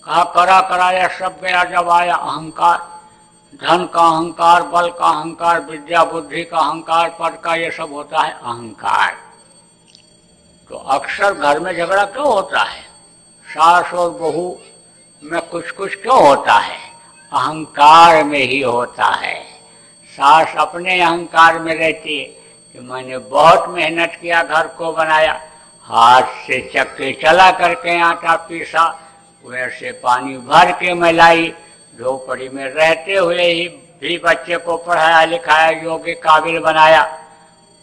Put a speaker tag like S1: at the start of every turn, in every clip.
S1: कहा करा कराया सब गया जब आया अहंकार, धन का अहंकार, बल का अहंकार, विद्या बुद्धि का अहंकार, पद का, ये सब होता है अहंकार। तो अक्सर घर में झगड़ा क्यों होता है? सास और बहू में कुछ कुछ क्यों होता है? अहंकार में ही होता है। सास अपने अहंकार में रहती है कि मैंने बहुत मेहनत किया, घर को बनाया, हाथ से चक्के चला करके आटा पीसा, वैसे पानी भर के मैं लाई, झोपड़ी में रहते हुए ही भी बच्चे को पढ़ाया लिखाया, योग्य काबिल बनाया।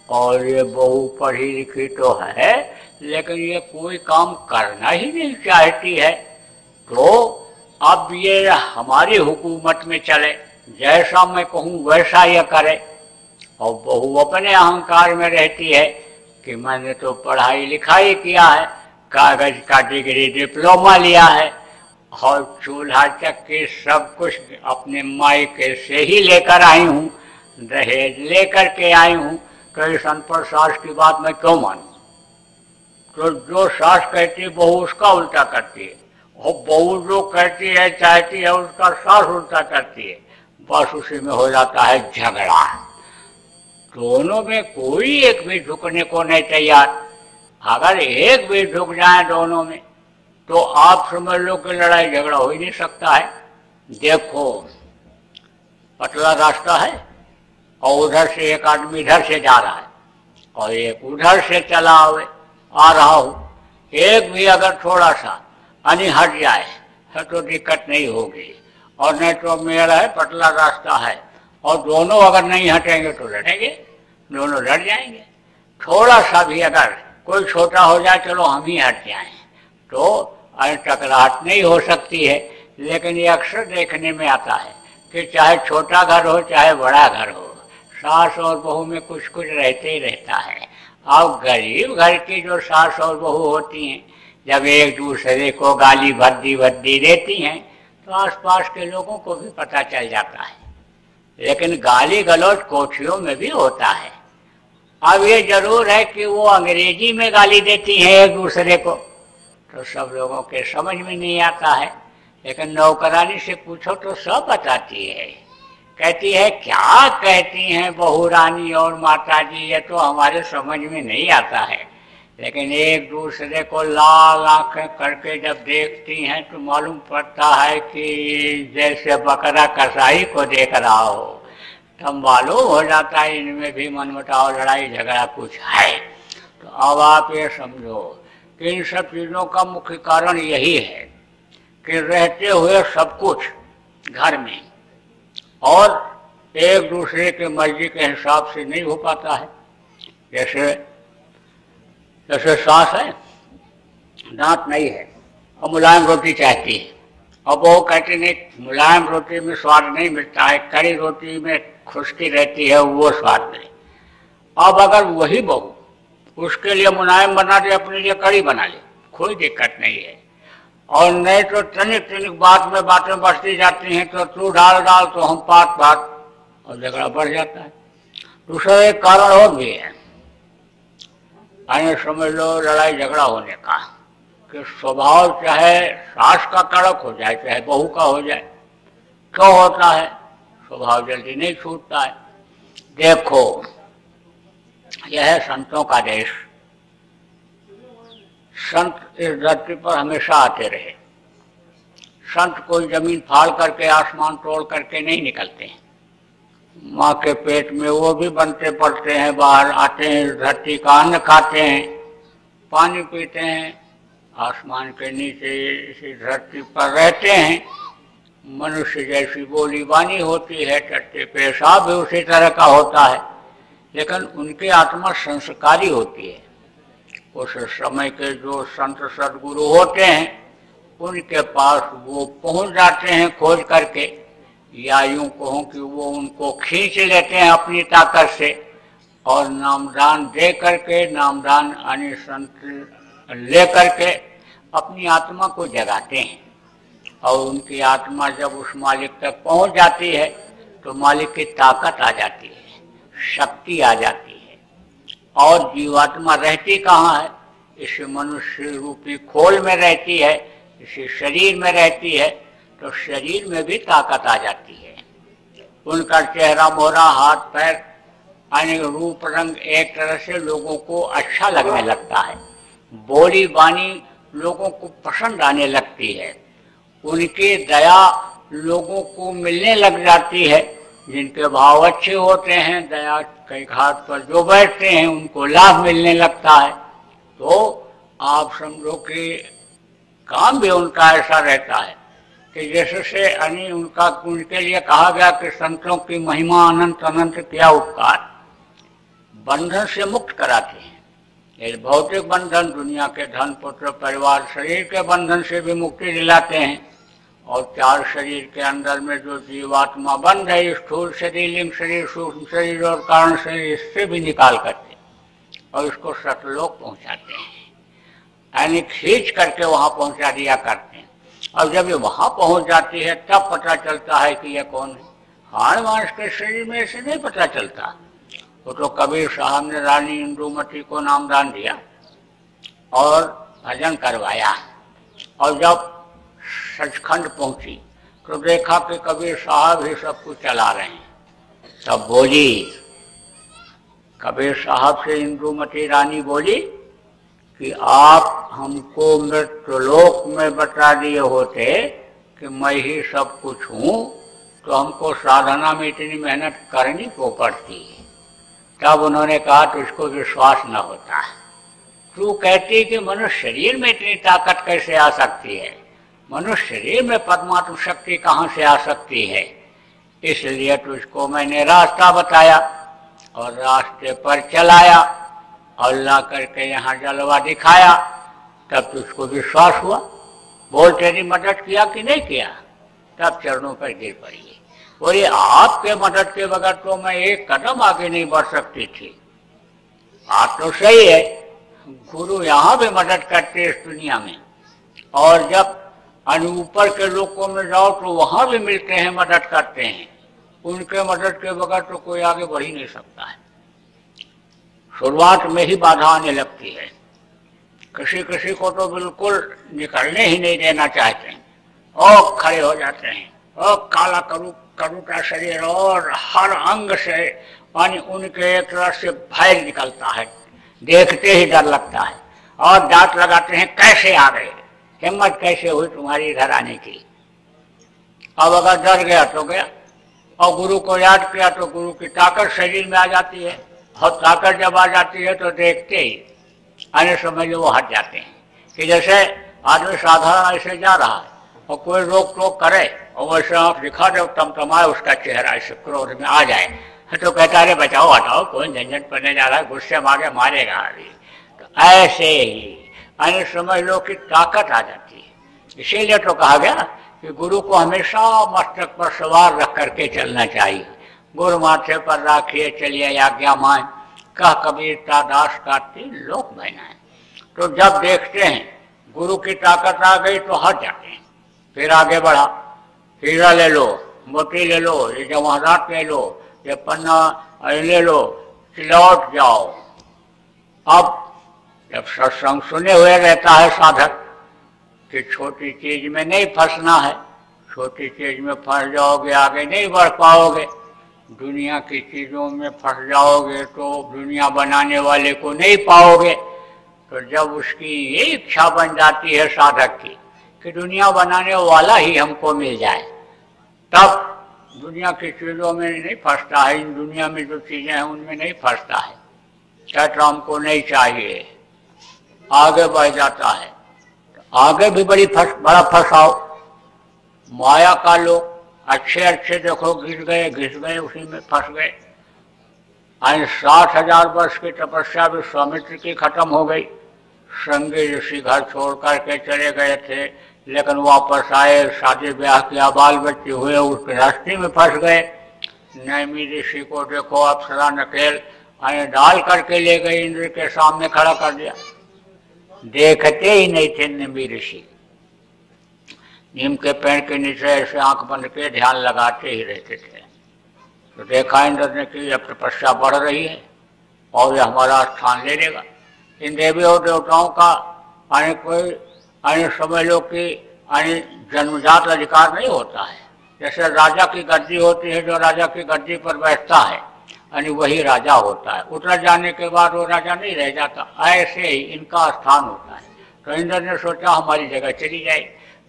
S1: और ये बहू पढ़ी लिखी तो है लेकिन ये कोई काम करना ही नहीं चाहती है। तो अब ये हमारी हुकूमत में चले, जैसा मैं कहूँ वैसा ये करे। और बहू अपने अहंकार में रहती है कि मैंने तो पढ़ाई लिखाई किया है, कागज का डिग्री डिप्लोमा लिया है, और चूल्हा चक्की सब कुछ अपने मायके से ही लेकर आई हूँ, दहेज लेकर के आई हूँ। तो इस अनपढ़ सास की बात मैं क्यों मानूं? तो जो सास कहती है बहू उसका उल्टा करती है, और बहू जो कहती है चाहती है उसका सास उल्टा करती है। बस उसी में हो जाता है झगड़ा। दोनों में कोई एक भी झुकने को नहीं तैयार। अगर एक भी झुक जाए दोनों में तो आप समझ लो कि लड़ाई झगड़ा हो ही नहीं सकता है। देखो, पतला रास्ता है और उधर से एक आदमी इधर से जा रहा है और एक उधर से चला आ रहा हो, एक भी अगर थोड़ा सा अनि हट जाए तो दिक्कत नहीं होगी। और नहीं तो मेरा है पतला रास्ता है और दोनों अगर नहीं हटेंगे तो लड़ेंगे, दोनों लड़ जाएंगे। थोड़ा सा भी अगर कोई छोटा हो जाए, चलो हम ही हट जाएं, तो टकराहट नहीं हो सकती है। लेकिन ये अक्सर देखने में आता है कि चाहे छोटा घर हो चाहे बड़ा घर हो, सास और बहू में कुछ कुछ रहते ही रहता है। अब गरीब घर की जो सास और बहू होती हैं, जब एक दूसरे को गाली भद्दी देती हैं तो आसपास के लोगों को भी पता चल जाता है। लेकिन गाली गलौज कोठियों में भी होता है। अब ये जरूर है कि वो अंग्रेजी में गाली देती हैं एक दूसरे को, तो सब लोगों के समझ में नहीं आता है। लेकिन नौकरानी से पूछो तो सब बताती है, कहती है क्या कहती हैं बहू रानी और माता जी, ये तो हमारे समझ में नहीं आता है। लेकिन एक दूसरे को लाल आंखें करके जब देखती हैं तो मालूम पड़ता है कि जैसे बकरा कसाई को देख रहा हो। तब मालूम हो जाता है इनमें भी मनमुटाव लड़ाई झगड़ा कुछ है। तो अब आप ये समझो कि इन सब चीज़ों का मुख्य कारण यही है कि रहते हुए सब कुछ घर में और एक दूसरे के मर्जी के हिसाब से नहीं हो पाता है। जैसे सास है, दांत नहीं है और मुलायम रोटी चाहती है, और वो कहती नहीं मुलायम रोटी में स्वाद नहीं मिलता है, कड़ी रोटी में खुश्की रहती है, वो स्वाद नहीं। अब अगर वही बहू उसके लिए मुलायम बना दे, अपने लिए कड़ी बना ले, कोई दिक्कत नहीं है। और नहीं तो तनिक तनिक बात में बातें बढ़ती जाती हैं, तो तू डाल तो हम पात, और झगड़ा बढ़ जाता है। दूसरा एक कारण और भी है, आइए समझ लो लड़ाई झगड़ा होने का, कि स्वभाव चाहे सास का कड़क हो जाए चाहे बहू का हो जाए, क्यों होता है? स्वभाव जल्दी नहीं छूटता है। देखो, यह है संतों का देश। संत इस धरती पर हमेशा आते रहे। संत कोई जमीन फाड़ करके आसमान तोड़ करके नहीं निकलते हैं। माँ के पेट में वो भी बनते पड़ते हैं, बाहर आते हैं, धरती का अन्न खाते हैं, पानी पीते हैं, आसमान के नीचे इसी धरती पर रहते हैं। मनुष्य जैसी बोली बानी होती है, टट्टे पेशाब भी उसी तरह का होता है। लेकिन उनकी आत्मा संस्कारी होती है। उस समय के जो संत सदगुरु होते हैं उनके पास वो पहुंच जाते हैं खोज करके, या यूं कहूं कि वो उनको खींच लेते हैं अपनी ताकत से, और नामदान दे करके, नामदान यानी संत ले करके अपनी आत्मा को जगाते हैं। और उनकी आत्मा जब उस मालिक तक पहुंच जाती है तो मालिक की ताकत आ जाती है, शक्ति आ जाती है। और जीवात्मा रहती कहाँ है? इस मनुष्य रूपी खोल में रहती है, इसी शरीर में रहती है तो शरीर में भी ताकत आ जाती है। उनका चेहरा मोहरा, हाथ पैर, अनेक रूप रंग एक तरह से लोगों को अच्छा लगने लगता है। बोली बानी लोगों को पसंद आने लगती है। उनकी दया लोगों को मिलने लग जाती है। जिनके भाव अच्छे होते हैं, दया के घाट पर जो बैठते हैं उनको लाभ मिलने लगता है। तो आप समझो कि काम भी उनका ऐसा रहता है कि जैसे से उनके लिए कहा गया कि संतों की महिमा अनंत अनंत क्या उपकार, बंधन से मुक्त कराते हैं। ये भौतिक बंधन, दुनिया के धन पुत्र परिवार शरीर के बंधन से भी मुक्ति दिलाते हैं। और चार शरीर के अंदर में जो जीवात्मा बंध है, स्थूल शरीर, लिंग शरीर, सूक्ष्म शरीर और कारण शरीर, इससे भी निकाल करते और इसको सतलोक पहुंचाते हैं, यानी खींच करके वहां पहुंचा दिया करते हैं। और जब ये वहां पहुंच जाती है तब पता चलता है कि यह कौन है। हाड़ मांस के शरीर में ऐसे नहीं पता चलता। वो तो कबीर साहब ने रानी इंदुमती को नामदान दिया और भजन करवाया, और जब सचखंड पहुंची तो देखा कि कबीर साहब ही सब कुछ चला रहे हैं। तब बोली, कबीर साहब से इंदुमती रानी बोली कि आप हमको मृत्युलोक में बता दिए होते कि मैं ही सब कुछ हूं, तो हमको साधना में इतनी मेहनत करनी क्यों पड़ती। तब उन्होंने कहा तुझको विश्वास न होता। तू कहती कि मनुष्य शरीर में इतनी ताकत कैसे आ सकती है, मनुष्य शरीर में परमात्मा शक्ति कहाँ से आ सकती है। इसलिए तुझको मैंने रास्ता बताया और रास्ते पर चलाया और ला करके यहाँ जलवा दिखाया, तब तुझको विश्वास हुआ। बोल तेरी मदद किया कि नहीं किया। तब चरणों पर गिर पड़ी। बोले आपके मदद के बगैर तो मैं एक कदम आगे नहीं बढ़ सकती थी। बात तो सही है, गुरु यहाँ भी मदद करते इस दुनिया में, और जब ऊपर के लोगों में जाओ तो वहां भी मिलते हैं, मदद करते हैं। उनके मदद के बगैर तो कोई आगे बढ़ ही नहीं सकता है। शुरुआत में ही बाधा आने लगती है। किसी किसी को तो बिल्कुल निकलने ही नहीं देना चाहते हैं और खड़े हो जाते हैं और काला करू का शरीर और हर अंग से पानी उनके एक तरह से भय निकलता है, देखते ही डर लगता है और दांत लगाते हैं, कैसे आ गए, हिम्मत कैसे हुई तुम्हारी इधर आने की। अब अगर डर गया तो गया, और गुरु को याद किया तो गुरु की ताकत शरीर में आ जाती है, और ताकत जब आ जाती है तो देखते ही आने समय वो हट जाते हैं। कि जैसे आदमी साधारण ऐसे जा रहा है और कोई रोक टोक करे और वैसे आंख दिखा दे, तमतमाए उसका चेहरा ऐसे क्रोध में आ जाए तो कहता है बचाओ हटाओ, कोई झंझट पड़ने जा रहा है, गुस्से मारे मारेगा अभी। तो ऐसे ही अन्य समझ लो कि ताकत आ जाती है। इसीलिए तो कहा गया कि गुरु को हमेशा मस्तक पर सवार रख करके चलना चाहिए। गुरु माथे पर राखिए चलिए आज्ञा मान, कह कबीर ता दास काटती लोक बहनाए। तो जब देखते हैं गुरु की ताकत आ गई तो हट जाते हैं, फिर आगे बढ़ा, हीरा ले लो, मोती ले लो, ये जवाहरात ले लो, ये पन्ना ले लो, लौट जाओ। अब जब सत्संग सुने हुए रहता है साधक कि छोटी चीज में नहीं फंसना है, छोटी चीज में फंस जाओगे आगे नहीं बढ़ पाओगे, दुनिया की चीजों में फंस जाओगे तो दुनिया बनाने वाले को नहीं पाओगे। तो जब उसकी ये इच्छा बन जाती है साधक की कि दुनिया बनाने वाला ही हमको मिल जाए, तब दुनिया की चीजों में नहीं फंसता है, इन दुनिया में जो चीजें हैं उनमें नहीं फंसता है, कहता हमको नहीं चाहिए, आगे बढ़ जाता है। तो आगे भी बड़ा फंसाओ माया का लोग अच्छे अच्छे देखो घिस गए उसी में फंस गए। 60,000 वर्ष की तपस्या विश्वामित्र की खत्म हो गई। संगी ऋषि घर छोड़ करके चले गए थे, लेकिन वापस आए, शादी ब्याह किया, बाल बच्चे हुए, उसके रास्ते में फंस गए। नैमी ऋषि को देखो अप्सरा नकेल डाल करके ले गए, इंद्र के सामने खड़ा कर दिया। देखते ही नहीं थे नैमी ऋषि, नीम के पेड़ के नीचे ऐसे आंख बंद के ध्यान लगाते ही रहते थे। तो देखा इंद्र ने कि अब तपस्या बढ़ रही है और ये हमारा स्थान ले लेगा। इन देवी और देवताओं का कोई समझ लो कि जन्मजात अधिकार नहीं होता है। जैसे राजा की गद्दी होती है, जो राजा की गद्दी पर बैठता है वही राजा होता है, उतर जाने के बाद वो राजा नहीं रह जाता। ऐसे ही इनका स्थान होता है। तो इंद्र ने सोचा हमारी जगह चली जाए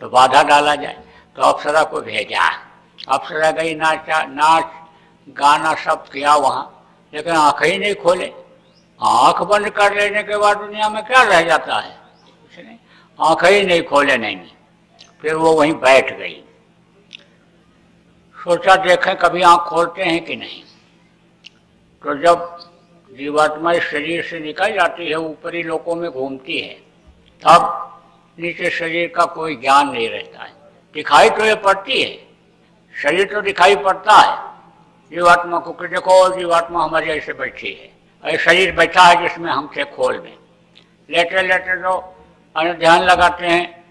S1: तो बाधा डाला जाए, तो अप्सरा को भेजा। अप्सरा गई, नाच गाना सब किया वहाँ, लेकिन आंख ही नहीं खोले। आंख बंद कर लेने के बाद दुनिया में क्या रह जाता है, कुछ नहीं। आंख ही नहीं खोले नहीं। फिर वो वहीं बैठ गई। सोचा देखें कभी आंख खोलते हैं कि नहीं। तो जब जीवात्मा इस शरीर से निकल जाती है, ऊपरी लोकों में घूमती है, तब नीचे शरीर का कोई ज्ञान नहीं रहता है। दिखाई तो ये पड़ती है, शरीर तो दिखाई पड़ता है जीवात्मा को कि देखो जीवात्मा हमारी ऐसे बैठी है, और शरीर बैठा है जिसमें हमसे खोल में। लेटे लेटे तो ध्यान लगाते हैं,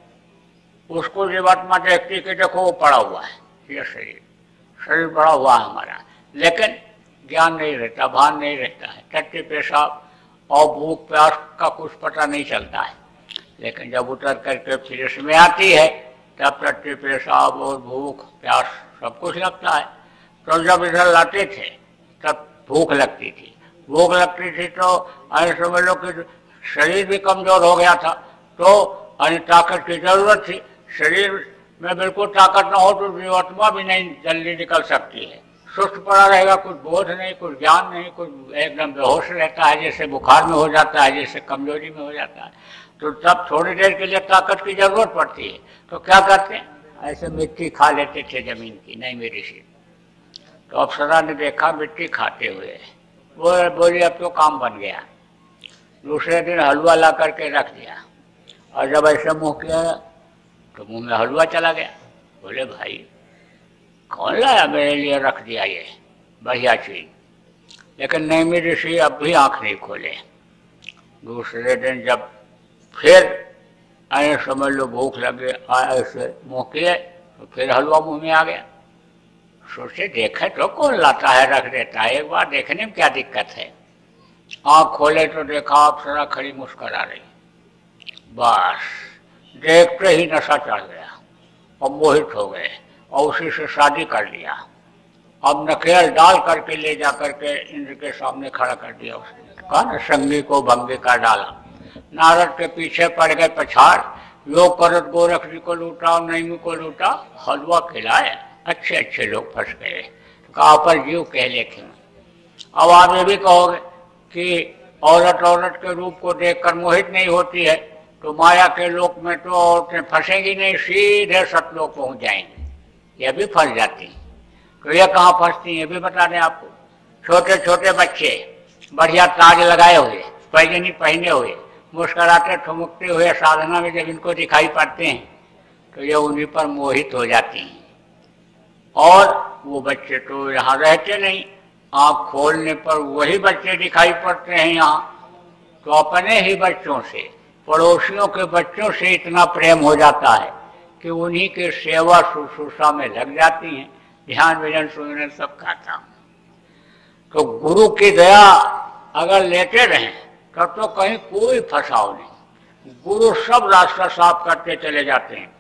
S1: उसको जीवात्मा देखती कि देखो वो पड़ा हुआ है, ये शरीर पड़ा हुआ है हमारा, लेकिन ज्ञान नहीं रहता, भान नहीं रहता है। टट्टी पेशाब और भूख प्यास का कुछ पता नहीं चलता है। लेकिन जब उतर करके फिर इसमें आती है तब टट्टी पेशाब और भूख प्यास सब कुछ लगता है। तो जब इधर लाते थे तब भूख लगती थी। भूख लगती थी तो समझ लो कि शरीर भी कमजोर हो गया था, तो ताकत की जरूरत थी। शरीर में बिल्कुल ताकत ना हो तो जीवात्मा भी नहीं जल्दी निकल सकती है। सुस्त पड़ा रहेगा, कुछ बोध नहीं, कुछ ज्ञान नहीं, कुछ एकदम बेहोश रहता है, जैसे बुखार में हो जाता है, जैसे कमजोरी में हो जाता है। तो तब थोड़ी देर के लिए ताकत की जरूरत पड़ती है। तो क्या करते हैं, ऐसे मिट्टी खा लेते थे जमीन की, नहीं मेरी सी। तो अप्सरा ने देखा मिट्टी खाते हुए, वो बोली अब तो काम बन गया। दूसरे दिन हलवा ला करके रख दिया, और जब ऐसे मुंह किया तो मुंह में हलवा चला गया। बोले भाई कौन लाया मेरे लिए रख दिया ये बढ़िया चीज। लेकिन नैमी ऋषि अब भी आंख नहीं खोले। दूसरे दिन जब फिर आए समझ लो भूख लगे, ऐसे मुंह किए तो फिर हलवा मुंह में आ गया। सोचे देखे तो कौन लाता है रख देता है, एक बार देखने में क्या दिक्कत है। आंख खोले तो देखा अप्सरा खड़ी मुस्कुरा रही। बस देखते ही नशा चढ़ गया और मोहित हो गए और उसी से शादी कर लिया। अब नकेल डाल करके ले जा करके इंद्र के सामने खड़ा कर दिया। उसने कहा न संगी को भंगी कर डाला। नारद के पीछे पड़ गए पछाड़, योग करत गोरख जी को लूटा और नैमी को लूटा, हलवा खिलाए, अच्छे अच्छे लोग फंस गए। कहा पर जीव कह लेखे। अब आप ये भी कहोगे कि औरत के रूप को देखकर मोहित नहीं होती है, तो माया के लोक में तो औरतें फंसेंगी नहीं, सीधे सतलोक पहुंच जाएंगी। ये भी फंस जाती हैं। तो ये कहाँ फंसती हैं ये भी बता दें आपको। छोटे छोटे बच्चे बढ़िया ताज लगाए हुए, पैजनी पहने हुए, मुस्कुराते ठुमकते हुए साधना में जब इनको दिखाई पड़ते हैं तो ये उन्हीं पर मोहित हो जाती हैं। और वो बच्चे तो यहाँ रहते नहीं, आँख खोलने पर वही बच्चे दिखाई पड़ते हैं यहाँ। तो अपने ही बच्चों से, पड़ोसियों के बच्चों से इतना प्रेम हो जाता है कि उन्हीं के सेवा शुश्रूषा में लग जाती हैं। ध्यान भजन सुमिरन सब खाता हूँ। तो गुरु की दया अगर लेते रहें तब तो कहीं कोई फंसाव नहीं। गुरु सब रास्ता साफ करते चले जाते हैं।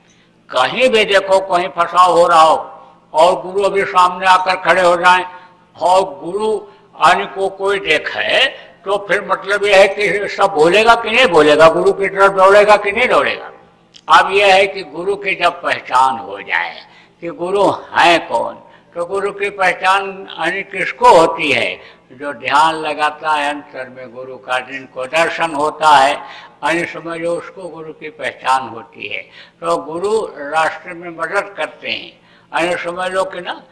S1: कहीं भी देखो कहीं फंसाव हो रहा हो और गुरु अभी सामने आकर खड़े हो जाएं और गुरु आने को कोई देखे तो फिर मतलब यह है कि सब बोलेगा कि नहीं बोलेगा, गुरु की तरफ दौड़ेगा कि नहीं दौड़ेगा। अब यह है कि गुरु की जब पहचान हो जाए कि गुरु है कौन, तो गुरु की पहचान किसको होती है, जो ध्यान लगाता है अंतर में गुरु का, जिनको दर्शन होता है समझो उसको गुरु की पहचान होती है। तो गुरु राष्ट्र में मदद करते हैं। समझ लो कि ना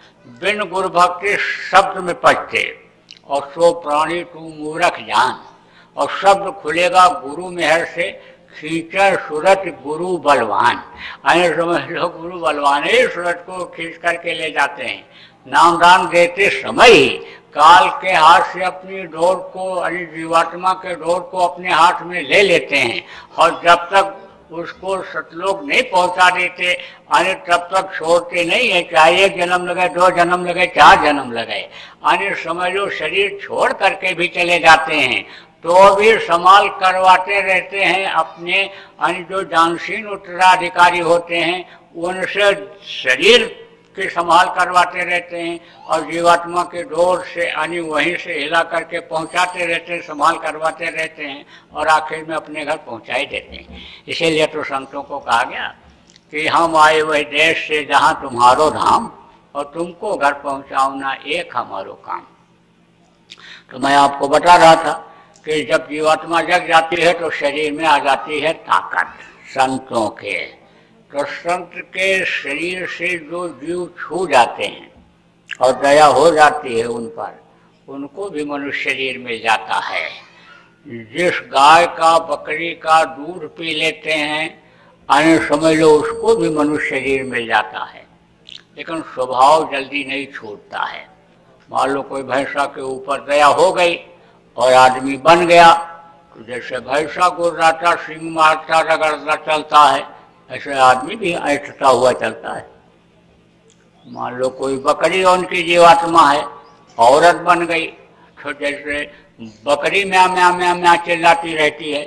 S1: बिन गुरु भक्ति शब्द में पढ़ते और सो प्राणी तू मूर्ख जान, और शब्द खुलेगा गुरु मेहर से, खींचर सूरत गुरु बलवान। समझ लो गुरु बलवान ही सूरत को खींच करके ले जाते हैं। नामदान देते समय ही काल के हाथ से अपनी डोर को, जीवात्मा के डोर को अपने हाथ में ले लेते हैं, और जब तक उसको सतलोक नहीं पहुंचा देते तब तक छोड़ते नहीं है। चाहे एक जन्म लगे, दो जन्म लगे, चार जन्म लगे, समझ लो शरीर छोड़ करके भी चले जाते हैं तो भी संभाल करवाते रहते हैं। अपने अन्य जो जानशीन उत्तराधिकारी होते हैं उनसे शरीर की संभाल करवाते रहते हैं और जीवात्मा के डोर से यानी वहीं से हिला करके पहुंचाते रहते हैं, संभाल करवाते रहते हैं और आखिर में अपने घर पहुंचा ही देते हैं। इसीलिए तो संतों को कहा गया कि हम आए वही देश से जहां तुम्हारो धाम और तुमको घर पहुंचाऊना एक हमारो काम। तो मैं आपको बता रहा था कि जब जीवात्मा जग जाती है तो शरीर में आ जाती है ताकत संतों के। तो संत के शरीर से जो जीव छू जाते हैं और दया हो जाती है उन पर, उनको भी मनुष्य शरीर मिल जाता है। जिस गाय का बकरी का दूध पी लेते हैं अन्य समझ लो उसको भी मनुष्य शरीर मिल जाता है, लेकिन स्वभाव जल्दी नहीं छूटता है। मान लो कोई भैंसा के ऊपर दया हो गई और आदमी बन गया, तो जैसे भैंसा गुर्राता सिंह मारता रगड़ता चलता है ऐसे आदमी भी ऐठता हुआ चलता है। मान लो कोई बकरी उनकी जीवात्मा है, औरत बन गई, तो जैसे बकरी म्या म्या म्या म्या चिल्लाती रहती है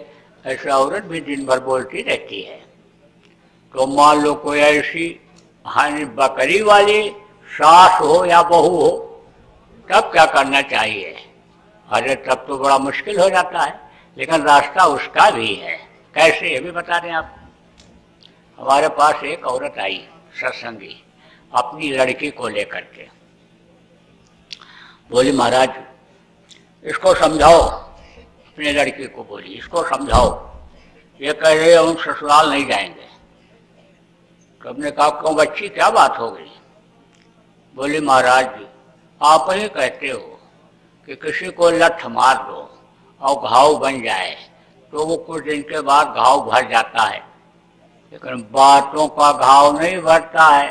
S1: ऐसे औरत भी दिन भर बोलती रहती है। तो मान लो कोई ऐसी हानि बकरी वाली सास हो या बहू हो, तब क्या करना चाहिए? अरे तब तो बड़ा मुश्किल हो जाता है, लेकिन रास्ता उसका भी है। कैसे ये भी बता दें आप। हमारे पास एक औरत आई सत्संगी अपनी लड़की को लेकर के, बोली महाराज इसको समझाओ, अपनी लड़की को बोली इसको समझाओ, ये कह रहे हम ससुराल नहीं जाएंगे। तो हमने कहा क्यों बच्ची क्या बात हो गई? बोली महाराज जी आप ही कहते हो कि किसी को लठ मार दो और घाव बन जाए तो वो कुछ दिन के बाद घाव भर जाता है, लेकिन बातों का घाव नहीं भरता है।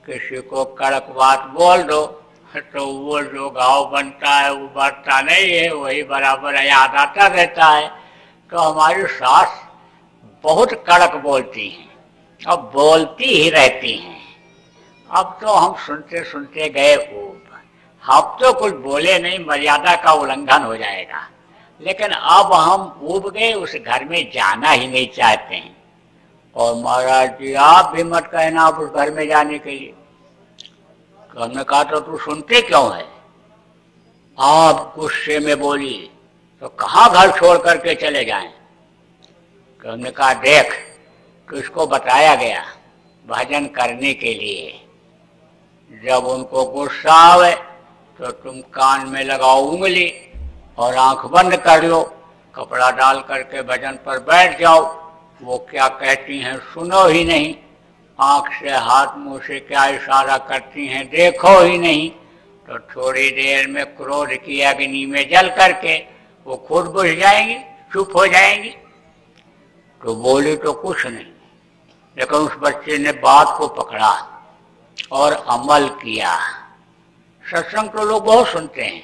S1: किसी को कड़क बात बोल दो तो वो जो घाव बनता है वो भरता नहीं है, वही बराबर याद आता रहता है। तो हमारी सास बहुत कड़क बोलती हैं, अब बोलती ही रहती हैं। अब तो हम सुनते सुनते गए ऊब, हम तो कुछ बोले नहीं, मर्यादा का उल्लंघन हो जाएगा, लेकिन अब हम ऊब गए, उस घर में जाना ही नहीं चाहते हैं। और महाराज जी आप भी मत कहना आप उस घर में जाने के लिए। तो हमने कहा तो तू सुनते क्यों है? आप गुस्से में बोली तो कहाँ घर छोड़ करके चले जाएं? तो हमने कहा देख तो इसको बताया गया भजन करने के लिए, जब उनको गुस्सा आवे तो तुम कान में लगाओ उंगली और आंख बंद कर लो, कपड़ा डाल करके भजन पर बैठ जाओ। वो क्या कहती हैं सुनो ही नहीं, आंख से हाथ मुंह से क्या इशारा करती हैं देखो ही नहीं। तो थोड़ी देर में क्रोध की अग्नि में जल करके वो खुद बुझ जाएंगी, चुप हो जाएंगी। तो बोली तो कुछ नहीं, लेकिन उस बच्चे ने बात को पकड़ा और अमल किया। सत्संग तो लोग बहुत सुनते हैं,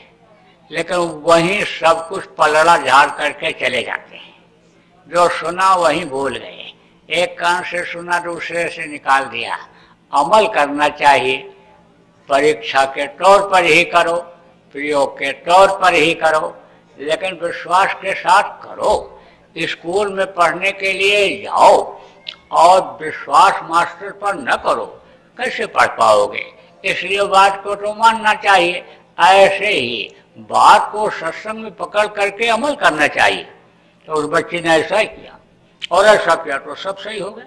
S1: लेकिन वहीं सब कुछ पलड़ा झाड़ करके चले जाते हैं। जो सुना वहीं भूल गए, एक कान से सुना दूसरे से निकाल दिया। अमल करना चाहिए, परीक्षा के तौर पर ही करो, प्रयोग के तौर पर ही करो, लेकिन विश्वास के साथ करो। स्कूल में पढ़ने के लिए जाओ और विश्वास मास्टर पर न करो, कैसे पढ़ पाओगे? इसलिए बात को तो मानना चाहिए। ऐसे ही बात को सत्संग में पकड़ करके अमल करना चाहिए। तो उस बच्ची ने ऐसा ही किया और ऐसा किया तो सब सही हो गया,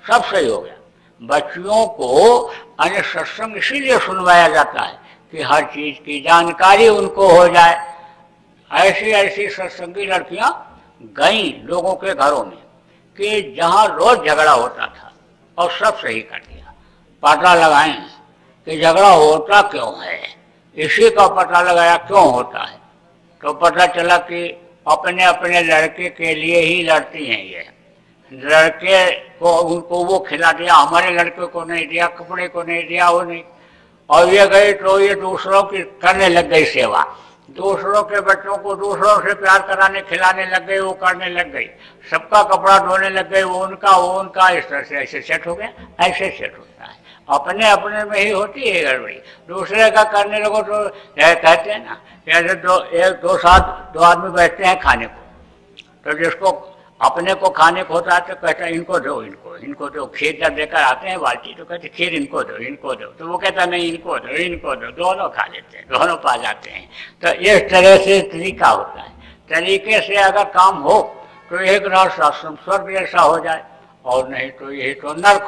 S1: सब सही हो गया। बच्चियों को अन्य सत्संग इसीलिए सुनवाया जाता है कि हर चीज की जानकारी उनको हो जाए। ऐसी ऐसी सत्संगी लड़कियां गई लोगों के घरों में कि जहां रोज झगड़ा होता था और सब सही कर दिया। पता लगाएं कि झगड़ा होता क्यों है, इसी का पता लगाया क्यों होता है। तो पता चला कि अपने अपने लड़के के लिए ही लड़ती हैं। ये लड़के को उनको वो खिला दिया, हमारे लड़के को नहीं दिया, कपड़े को नहीं दिया, वो नहीं। और ये गई तो ये दूसरों की करने लग गई सेवा, दूसरों के बच्चों को दूसरों से प्यार कराने खिलाने लग गई, वो करने लग गई, सबका कपड़ा धोने लग गई, वो उनका इस तरह से ऐसे सेट हो गया। ऐसे सेट होता है। अपने अपने में ही होती है गड़बड़ी। दूसरे का करने लगो तो कहते हैं ना, जैसे दो आदमी बैठते हैं खाने को, तो जिसको अपने को खाने को होता है तो कहता है इनको दो, इनको दो। खीर जब देकर आते हैं बाल्टी तो कहते खीर इनको दो, तो वो कहता नहीं इनको दो, दोनों खा लेते हैं, दोनों पा जाते हैं। तो इस तरह से तरीका होता है। तरीके से अगर काम हो तो एक राष्ट्र स्वर्ग जैसा हो जाए, और नहीं तो यही तो नर्क